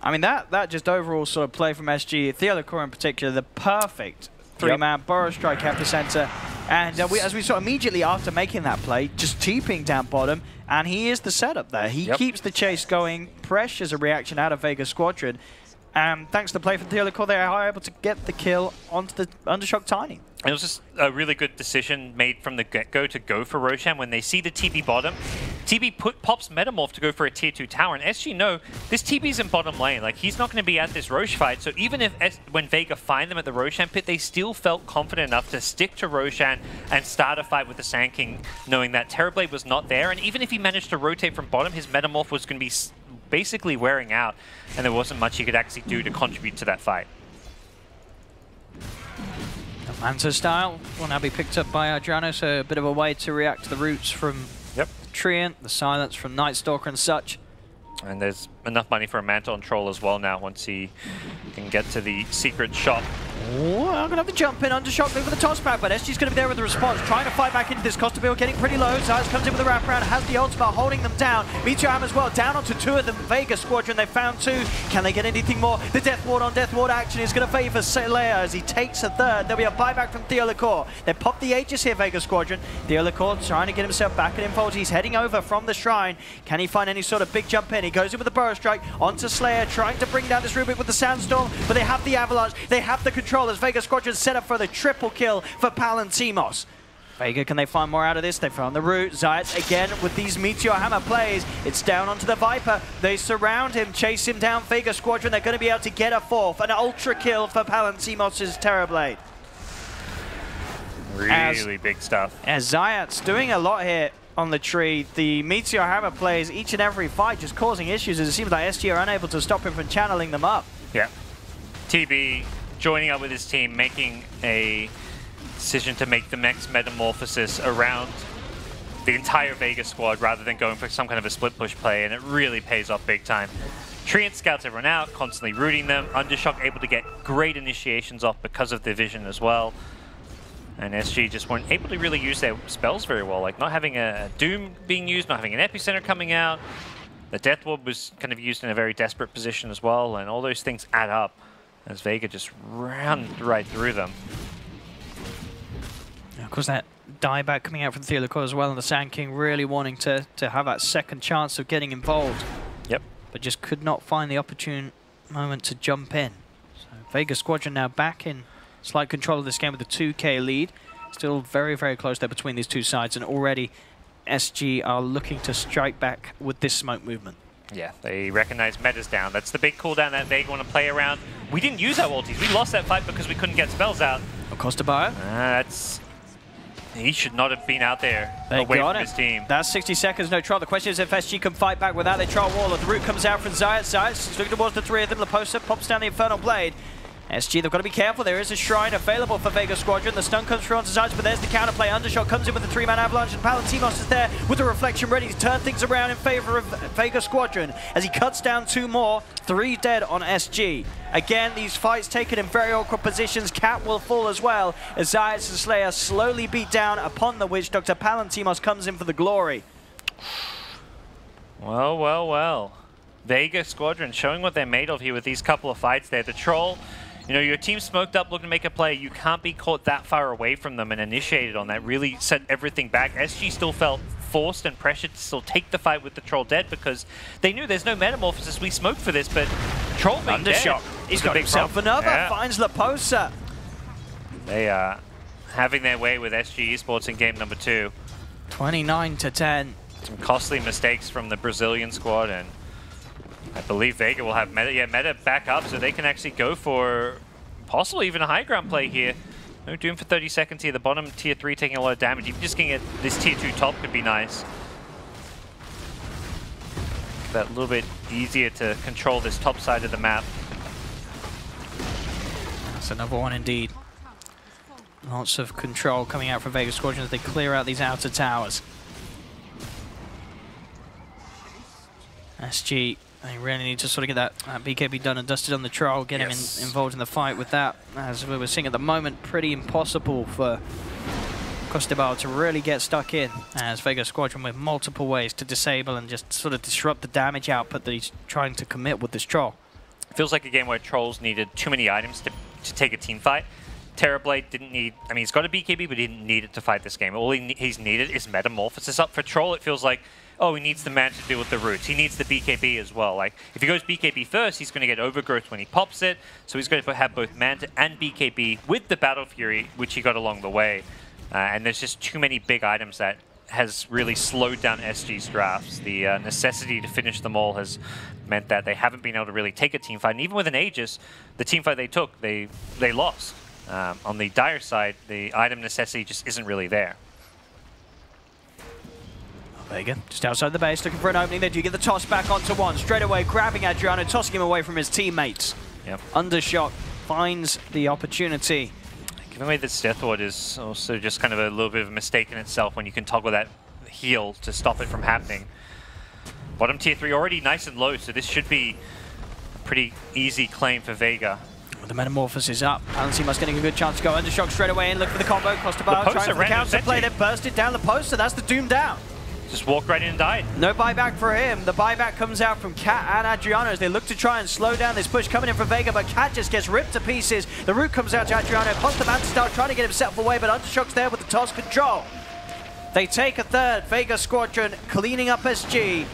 I mean, that just overall sort of play from SG, Theolacor in particular, the perfect 3-man Burrow Strike epicenter. And as we saw immediately after making that play, just TPing down bottom, and he is the setup there. He keeps the chase going, pressures a reaction out of Vega Squadron, Thanks to the play from Theolicor, they are able to get the kill onto the Undershock Tiny. It was just a really good decision made from the get-go to go for Roshan. When they see the TB bottom, TB pops Metamorph to go for a tier 2 tower, and SG know this TB's in bottom lane. Like, he's not going to be at this Rosh fight, so even if when Vega find them at the Roshan pit, they still felt confident enough to stick to Roshan and start a fight with the Sand King, knowing that Terrorblade was not there, and even if he managed to rotate from bottom, his Metamorph was going to be basically wearing out, and there wasn't much he could actually do to contribute to that fight. Manta style will now be picked up by Adriano, so a bit of a way to react to the roots from Treant, the silence from Nightstalker and such. And there's enough money for a Manta on Troll as well now once he can get to the secret shop. Oh, I'm going to have to jump in, Undershock for the toss back, but SG's going to be there with the response, trying to fight back into this. Costa Bill getting pretty low. Zayas comes in with a wraparound, has the ultimate holding them down. Meteor Hammer as well, down onto 2 of them. Vega Squadron, they found 2. Can they get anything more? The Death Ward on Death Ward action is going to favour Leia as he takes a third. There'll be a buyback from Theolicor. They pop the Aegis here, Vega Squadron. Theolicor trying to get himself back at involved. He's heading over from the Shrine. Can he find any sort of big jump in? He goes in with the Burrow Strike onto Slayer, trying to bring down this Rubik with the Sandstorm, but they have the Avalanche, they have the controllers. Vega Squadron set up for the triple kill for Palantimos. Vega, can they find more out of this? They found the root. Zayat again with these Meteor Hammer plays. It's down onto the Viper. They surround him, chase him down. Vega Squadron, they're going to be able to get a 4th. An ultra kill for Palantimos' Terrorblade. Really big stuff. As Zayat's doing a lot here on the tree. The Meteor Hammer plays each and every fight, just causing issues, as it seems like SG are unable to stop him from channeling them up. Yeah. TB joining up with his team, making a decision to make the next Metamorphosis around the entire Vega squad rather than going for some kind of a split push play, and it really pays off big time. Treant scouts everyone out, constantly rooting them. Undershock able to get great initiations off because of the vision as well. And SG just weren't able to really use their spells very well, like not having a Doom being used, not having an Epicenter coming out. The Death Ward was kind of used in a very desperate position as well, and all those things add up as Vega just ran right through them. Yeah, of course, that dieback coming out from Theolicor as well, and the Sand King really wanting to have that second chance of getting involved. Yep. But just could not find the opportune moment to jump in. So Vega Squadron now back in slight control of this game with a 2K lead. Still very, very close there between these two sides, and already SG are looking to strike back with this smoke movement. Yeah, they recognize meta's down. That's the big cooldown that Vega want to play around. We didn't use our ultis. We lost that fight because we couldn't get spells out. Costa Bio. He should not have been out there away from his team. That's 60 seconds, no trial. The question is if SG can fight back without their trial wall. The root comes out from Zayat. Zayat looking towards the 3 of them. Laposa pops down the Infernal Blade. SG, they've got to be careful. There is a Shrine available for Vega Squadron. The stun comes through onto Zayat, but there's the counterplay. Undershot comes in with the 3-man avalanche, and Palantimos is there with the reflection ready to turn things around in favor of Vega Squadron as he cuts down 2 more. 3 dead on SG. Again, these fights taken in very awkward positions. Cat will fall as well as Zayat's and Slayer slowly beat down upon the Witch Doctor. Palantimos comes in for the glory. Well, well, well. Vega Squadron showing what they're made of here with these couple of fights there. The Troll, you know, your team smoked up looking to make a play. You can't be caught that far away from them and initiated on that. Really set everything back. SG still felt forced and pressured to still take the fight with the Troll dead because they knew there's no Metamorphosis. We smoked for this, but Troll being Undershot. dead. He's got himself another. Yeah. Finds Laposa. They are having their way with SG Esports in game number 2. 29-10. Some costly mistakes from the Brazilian squad, and I believe Vega will have meta, meta back up so they can actually go for possibly even a high ground play here. No Doom for 30 seconds here. The bottom tier 3 taking a lot of damage. Even just getting it, this tier 2 top could be nice. That a little bit easier to control this top side of the map. That's another one indeed. Lots of control coming out from Vega Squadron as they clear out these outer towers. SG, they really need to sort of get that BKB done and dusted on the Troll, get him involved in the fight with that. As we were seeing at the moment, pretty impossible for Costebal to really get stuck in, as Vega Squadron with multiple ways to disable and just sort of disrupt the damage output that he's trying to commit with this Troll. Feels like a game where Trolls needed too many items to take a team fight. Terrorblade didn't need, I mean, he's got a BKB, but he didn't need it to fight this game. All he's needed is Metamorphosis up. For Troll, it feels like oh, he needs the man to deal with the roots. He needs the BKB as well. Like, if he goes BKB first, he's going to get overgrowth when he pops it. So he's going to have both Manta and BKB with the Battle Fury, which he got along the way. And there's just too many big items that has really slowed down SG's drafts. The necessity to finish them all has meant that they haven't been able to really take a team fight. And even with an Aegis, the team fight they took, they lost. On the Dire side, the item necessity just isn't really there. Vega just outside the base, looking for an opening. They do get the toss back onto one. Straight away, grabbing Adriano, tossing him away from his teammates. Yep. Undershot finds the opportunity. Giving away this Death Ward is also just kind of a little bit of a mistake in itself when you can toggle that heal to stop it from happening. Bottom tier 3 already nice and low, so this should be a pretty easy claim for Vega. The Metamorphosis up. Alansimas getting a good chance to go. Undershock straight away in, look for the combo. Costa Bar trying for the counter play. They burst it down the poster. That's the Doom down. Just walked right in and died. No buyback for him. The buyback comes out from Cat and Adriano as they look to try and slow down this push coming in from Vega, but Cat just gets ripped to pieces. The root comes out to Adriano. Costa Manta start trying to get himself away, but Undershock's there with the toss control. They take a third. Vega Squadron cleaning up SG.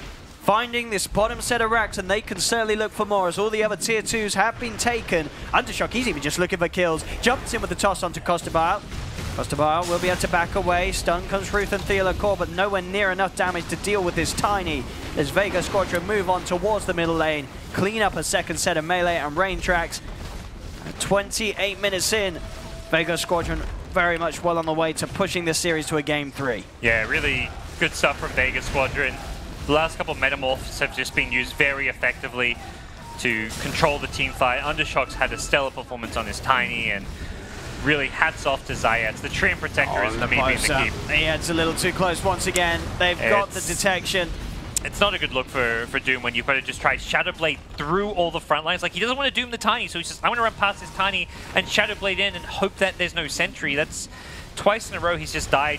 Finding this bottom set of racks, and they can certainly look for more as all the other tier 2s have been taken. Undershock, he's even just looking for kills. Jumps in with the toss onto Costa Bar. Costa Bar will be able to back away. Stun comes through from Thela Core, but nowhere near enough damage to deal with this Tiny. As Vega Squadron move on towards the middle lane, clean up a second set of melee and rain tracks. 28 minutes in, Vega Squadron very much well on the way to pushing this series to a game 3. Yeah, really good stuff from Vega Squadron. The last couple of Metamorphs have just been used very effectively to control the team fight. Undershock's had a stellar performance on his Tiny, and really hats off to Zayats. The Treant Protector is maybe the key. Yeah, it's a little too close once again. They've got the detection. It's not a good look for Doom when you've got to just try Shadow Blade through all the front lines. Like, he doesn't want to Doom the Tiny, so he's just, I want to run past this Tiny and Shadow Blade in and hope that there's no sentry. That's twice in a row he's just died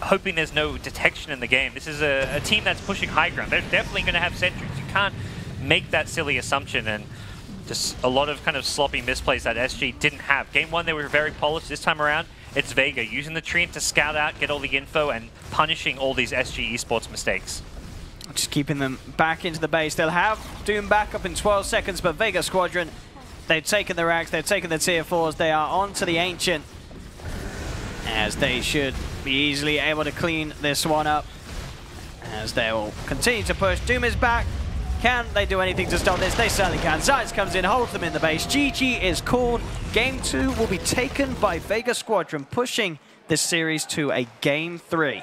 hoping there's no detection in the game. This is a team that's pushing high ground. They're definitely going to have sentries. You can't make that silly assumption, and just a lot of kind of sloppy misplays that SG didn't have. Game 1, they were very polished. This time around, it's Vega using the Treant to scout out, get all the info, and punishing all these SG esports mistakes. Just keeping them back into the base. They'll have Doom back up in 12 seconds, but Vega Squadron, they've taken the racks, they've taken the tier 4s, they are on to the Ancient, as they should be easily able to clean this one up, as they will continue to push. Doom is back. Can they do anything to stop this? They certainly can. Zayats comes in, holds them in the base. GG is called. Game 2 will be taken by Vega Squadron, pushing this series to a Game 3.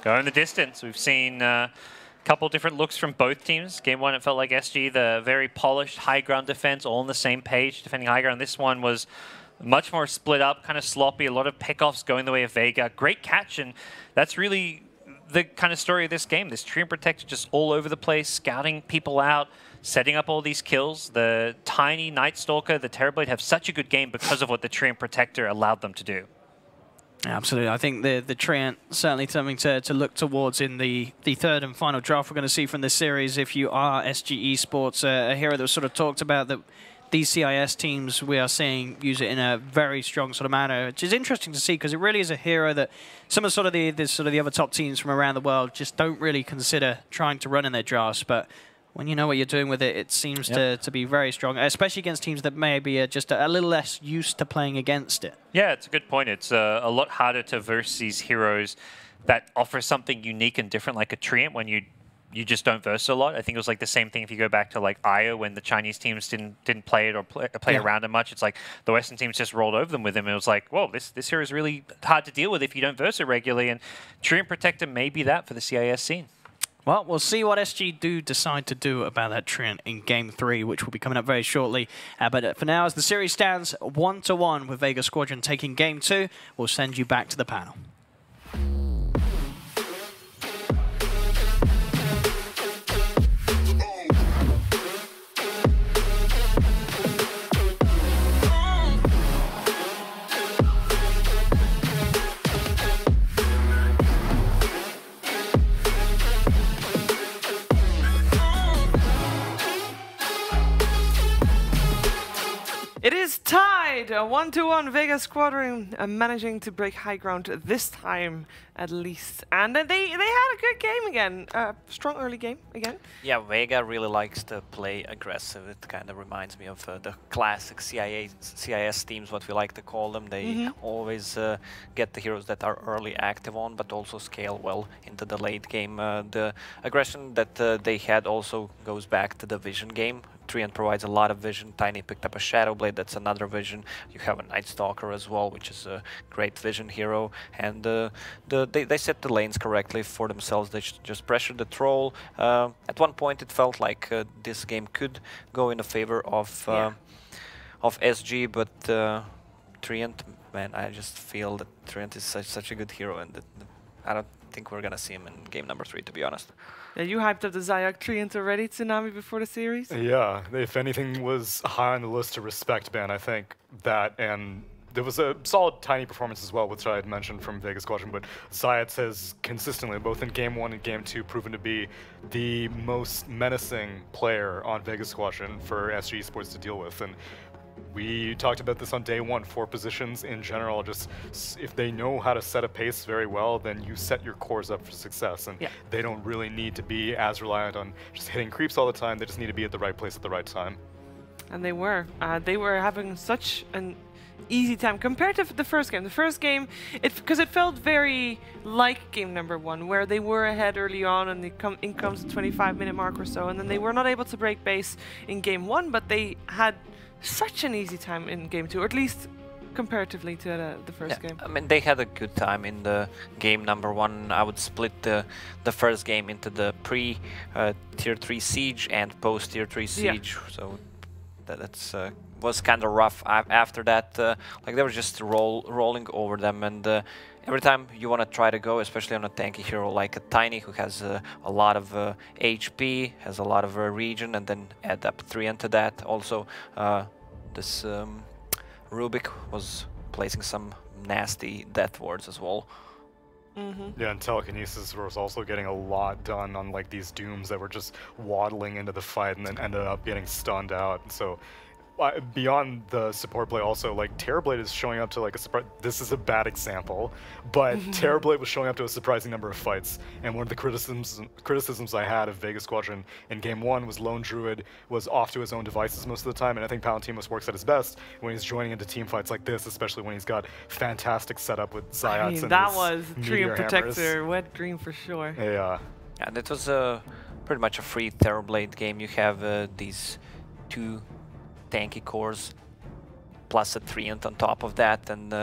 Going the distance. We've seen a couple different looks from both teams. Game 1, it felt like SG, the very polished high ground defense, all on the same page, defending high ground. This one was much more split up, kind of sloppy, a lot of pickoffs going the way of Vega. Great catch, and that's really the kind of story of this game. This Treant Protector just all over the place, scouting people out, setting up all these kills. The Tiny, Night Stalker, the Terrorblade have such a good game because of what the Treant Protector allowed them to do. Absolutely. I think the Treant certainly something to look towards in the third and final draft we're going to see from this series. If you are SG Esports, a hero that was sort of talked about that these CIS teams we are seeing use it in a very strong sort of manner, which is interesting to see because it really is a hero that some of the other top teams from around the world just don't really consider trying to run in their drafts. But when you know what you're doing with it, it seems to be very strong, especially against teams that maybe just a little less used to playing against it. Yeah, it's a good point. It's a lot harder to verse these heroes that offer something unique and different, like a Treant, when you just don't verse a lot. I think it was like the same thing if you go back to like Io when the Chinese teams didn't play it or play around it much. It's like the Western teams just rolled over them with him. It was like, whoa, this hero is really hard to deal with if you don't verse it regularly. And Treant Protector may be that for the CIS scene. Well, we'll see what SG do decide to do about that Treant in Game 3, which will be coming up very shortly. But for now, as the series stands 1-1 with Vega Squadron taking Game 2, we'll send you back to the panel. It is tied a 1-1 Vega Squadron managing to break high ground this time at least. And they had a good game again. Strong early game again. Yeah, Vega really likes to play aggressive. It kind of reminds me of the classic CIS teams, what we like to call them. They always get the heroes that are early active on, but also scale well into the late game. The aggression that they had also goes back to the vision game. Treant provides a lot of vision. Tiny picked up a Shadow Blade, that's another vision. You have a Night Stalker as well, which is a great vision hero. And they set the lanes correctly for themselves. They just pressured the troll. At one point it felt like this game could go in the favor of SG, but Treant, man, I just feel that Treant is such a good hero, and I don't think we're gonna see him in game number 3, to be honest. Yeah, you hyped up the Zayak Treant already, Tsunami, before the series? Yeah, if anything was high on the list to respect ban, I think that, and there was a solid Tiny performance as well, which I had mentioned from Vega Squadron, but Zayat has consistently, both in Game 1 and Game 2, proven to be the most menacing player on Vega Squadron for SG Esports to deal with. And we talked about this on day 1, 4 positions in general, just if they know how to set a pace very well, then you set your cores up for success. And they don't really need to be as reliant on just hitting creeps all the time, they just need to be at the right place at the right time. And they were having such an easy time compared to the first game. The first game, because it felt very like game number 1, where they were ahead early on and in comes the 25-minute mark or so, and then they were not able to break base in game 1, but they had such an easy time in game 2, or at least comparatively to the first game. I mean, they had a good time in the game number 1. I would split the first game into the pre-tier 3 siege and post-tier 3 siege, so that's was kind of rough. After that, like they were just rolling over them, and every time you want to try to go, especially on a tanky hero like a Tiny, who has a lot of HP, has a lot of regen, and then add up 3 into that. Also, this Rubik was placing some nasty death wards as well. Yeah, and Telekinesis was also getting a lot done on like these Dooms that were just waddling into the fight and then ended up getting stunned out. So beyond the support play, also like Terrorblade is showing up to like a surprise. This is a bad example, but Terrorblade was showing up to a surprising number of fights. And one of the criticisms I had of Vega Squadron in game 1 was Lone Druid was off to his own devices most of the time, and I think Palantimos works at his best when he's joining into team fights like this, especially when he's got fantastic setup with Zayats. I mean, and that his was Dream Meteor Protector, hammers. wet dream for sure. Yeah. And it was pretty much a free Terrorblade game. You have these 2 tanky cores plus a Treant on top of that, and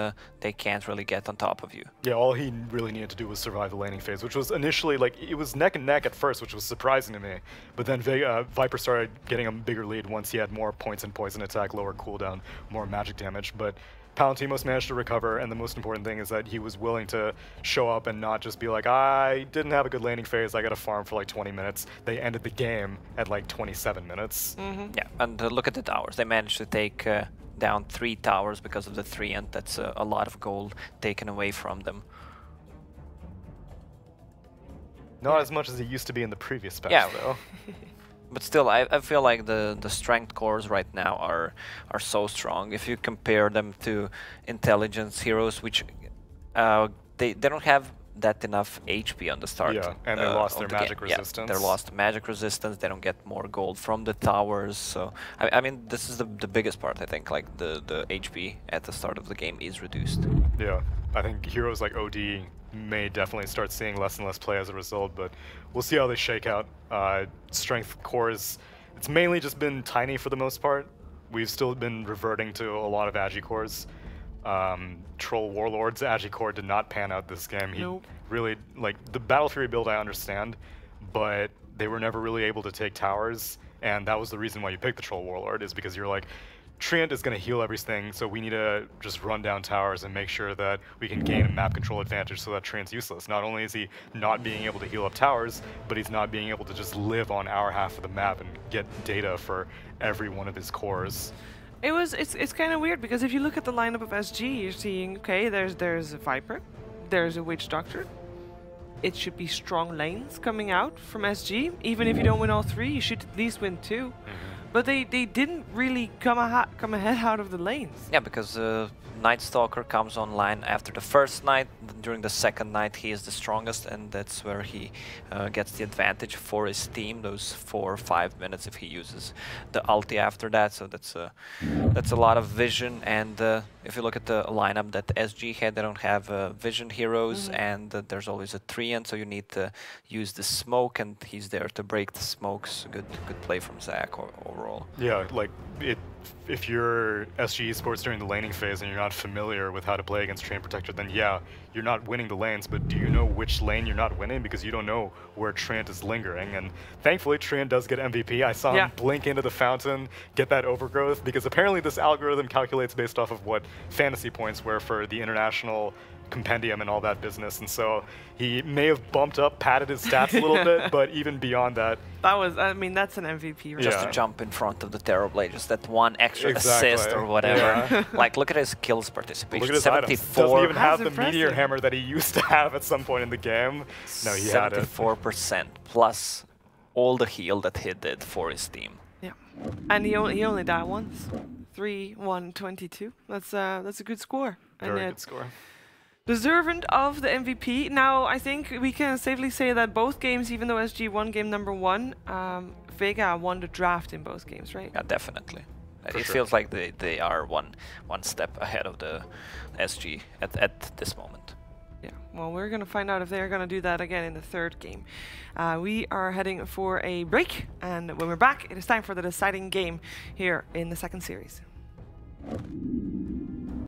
they can't really get on top of you. Yeah, all he really needed to do was survive the laning phase, which was initially like, it was neck and neck at first, which was surprising to me. But then Viper started getting a bigger lead once he had more points in poison attack, lower cooldown, more magic damage. But Palantimos managed to recover, and the most important thing is that he was willing to show up and not just be like, I didn't have a good laning phase, I got to farm for like 20 minutes. They ended the game at like 27 minutes. Yeah, and look at the towers. They managed to take down 3 towers because of the Treant. That's a lot of gold taken away from them. Not as much as it used to be in the previous patch, though. But still, I feel like the strength cores right now are so strong. If you compare them to intelligence heroes, which they don't have that enough HP on the start. Yeah, and they lost their magic resistance. Yeah, they lost magic resistance. They don't get more gold from the towers. So I mean, this is the biggest part. I think like the HP at the start of the game is reduced. Yeah, I think heroes like OD may definitely start seeing less and less play as a result, but we'll see how they shake out. Strength cores, it's mainly just been Tiny for the most part. We've still been reverting to a lot of Agi cores. Troll Warlord's Agi core did not pan out this game. He really, like, the Battle Fury build I understand, but they were never really able to take towers, and that was the reason why you picked the Troll Warlord, is because you're like, Treant is going to heal everything, so we need to just run down towers and make sure that we can gain a map control advantage so that Treant's useless. Not only is he not being able to heal up towers, but he's not being able to just live on our half of the map and get data for every one of his cores. It's kind of weird, because if you look at the lineup of SG, you're seeing, okay, there's a Viper, there's a Witch Doctor. It should be strong lanes coming out from SG. Even if you don't win all 3, you should at least win 2. But they didn't really come ahead out of the lanes. Yeah, because Night Stalker comes online after the first night. During the second night, he is the strongest, and that's where he gets the advantage for his team. Those 4 or 5 minutes if he uses the ulti after that. So that's a lot of vision. And if you look at the lineup that SG had, they don't have vision heroes, and there's always a Treant, so you need to use the smoke, and he's there to break the smokes. Good play from Zach overall. Yeah, like if you're SG Esports during the laning phase and you're not familiar with how to play against Train Protector, then yeah, you're not winning the lanes, but do you know which lane you're not winning? Because you don't know where Treant is lingering, and thankfully Treant does get MVP. I saw him blink into the fountain, get that overgrowth, because apparently this algorithm calculates based off of what fantasy points were for the international compendium and all that business, and so he may have bumped up, padded his stats a little bit, but even beyond that, that was, I mean, that's an MVP, right? Just to jump in front of the Terrorblade, just that one extra assist or whatever. Yeah. Like, look at his kills participation. Look at his 74. Doesn't even have That's the Meteor impressive. Hammer that he used to have at some point in the game. No, he had it. 74% plus all the heal that he did for his team. Yeah, and he only died once. 3-1-22. That's a good score. Very and good score. Deserving of the MVP. Now, I think we can safely say that both games, even though SG won game number 1, Vega won the draft in both games, right? Yeah, definitely. For It sure. feels like they are one step ahead of the SG at this moment. Yeah, well, we're going to find out if they're going to do that again in the third game. We are heading for a break, and when we're back, it is time for the deciding game here in the second series.